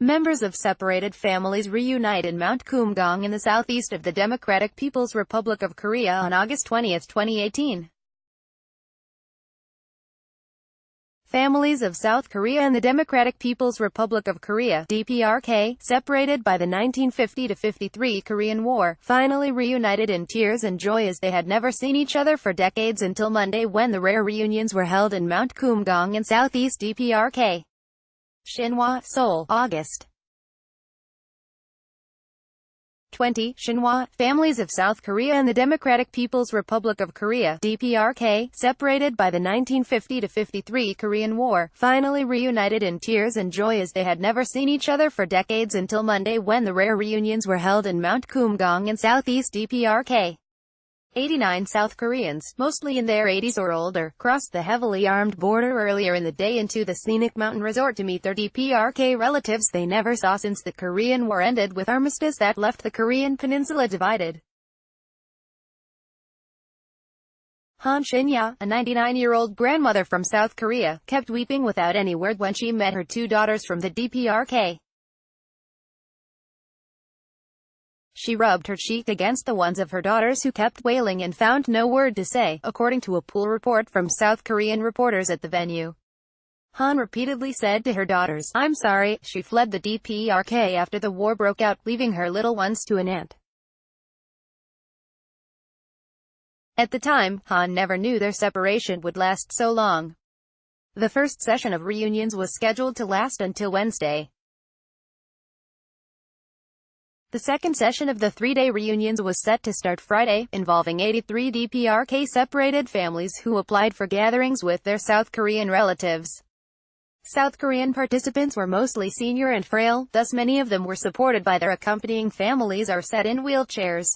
Members of separated families reunite in Mount Kumgang in the southeast of the Democratic People's Republic of Korea on August 20, 2018. Families of South Korea and the Democratic People's Republic of Korea (DPRK), separated by the 1950-53 Korean War, finally reunited in tears and joy as they had never seen each other for decades until Monday, when the rare reunions were held in Mount Kumgang in southeast DPRK. Shinhwa, Seoul, August 20. Shinhwa, families of South Korea and the Democratic People's Republic of Korea (DPRK), separated by the 1950-53 Korean War, finally reunited in tears and joy as they had never seen each other for decades until Monday, when the rare reunions were held in Mount Kumgang in southeast DPRK. 89 South Koreans, mostly in their 80s or older, crossed the heavily armed border earlier in the day into the scenic mountain resort to meet their DPRK relatives they never saw since the Korean War ended with armistice that left the Korean peninsula divided. Han Shinya, a 99-year-old grandmother from South Korea, kept weeping without any word when she met her two daughters from the DPRK. She rubbed her cheek against the ones of her daughters who kept wailing and found no word to say, according to a pool report from South Korean reporters at the venue. Han repeatedly said to her daughters, "I'm sorry." She fled the DPRK after the war broke out, leaving her little ones to an aunt. At the time, Han never knew their separation would last so long. The first session of reunions was scheduled to last until Wednesday. The second session of the three-day reunions was set to start Friday, involving 83 DPRK separated families who applied for gatherings with their South Korean relatives. South Korean participants were mostly senior and frail, thus many of them were supported by their accompanying families or sat in wheelchairs.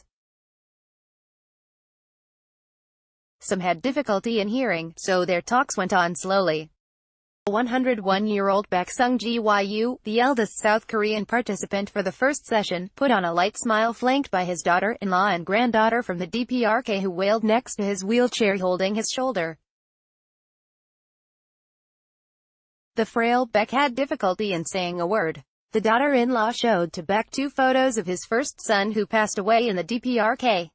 Some had difficulty in hearing, so their talks went on slowly. 101-year-old Baek Sung-ji-Yu, the eldest South Korean participant for the first session, put on a light smile flanked by his daughter-in-law and granddaughter from the DPRK who wailed next to his wheelchair holding his shoulder. The frail Baek had difficulty in saying a word. The daughter-in-law showed to Baek two photos of his first son who passed away in the DPRK.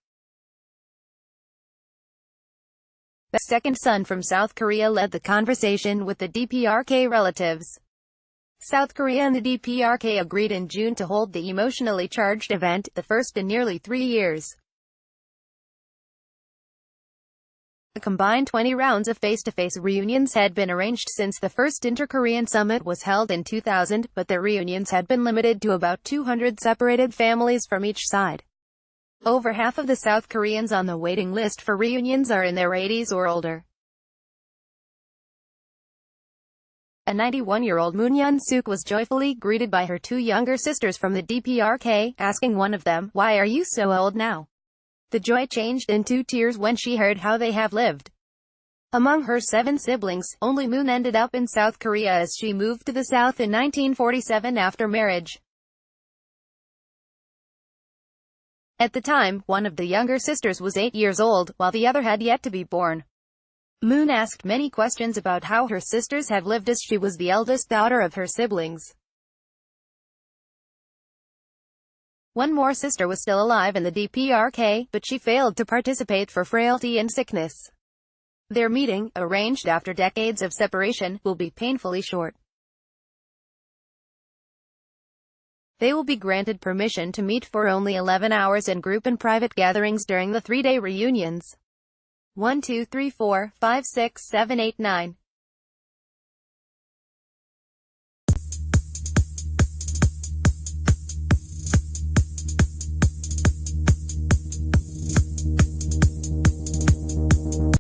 The second son from South Korea led the conversation with the DPRK relatives. South Korea and the DPRK agreed in June to hold the emotionally charged event, the first in nearly 3 years. A combined 20 rounds of face-to-face reunions had been arranged since the first Inter-Korean Summit was held in 2000, but the reunions had been limited to about 200 separated families from each side. Over half of the South Koreans on the waiting list for reunions are in their 80s or older. A 91-year-old Moon Yun-suk was joyfully greeted by her two younger sisters from the DPRK, asking one of them, "Why are you so old now?" The joy changed into tears when she heard how they have lived. Among her 7 siblings, only Moon ended up in South Korea as she moved to the South in 1947 after marriage. At the time, one of the younger sisters was 8 years old, while the other had yet to be born. Moon asked many questions about how her sisters had lived as she was the eldest daughter of her siblings. One more sister was still alive in the DPRK, but she failed to participate for frailty and sickness. Their meeting, arranged after decades of separation, will be painfully short. They will be granted permission to meet for only 11 hours in group and private gatherings during the 3-day reunions. 1 2 3 4 5 6 7 8 9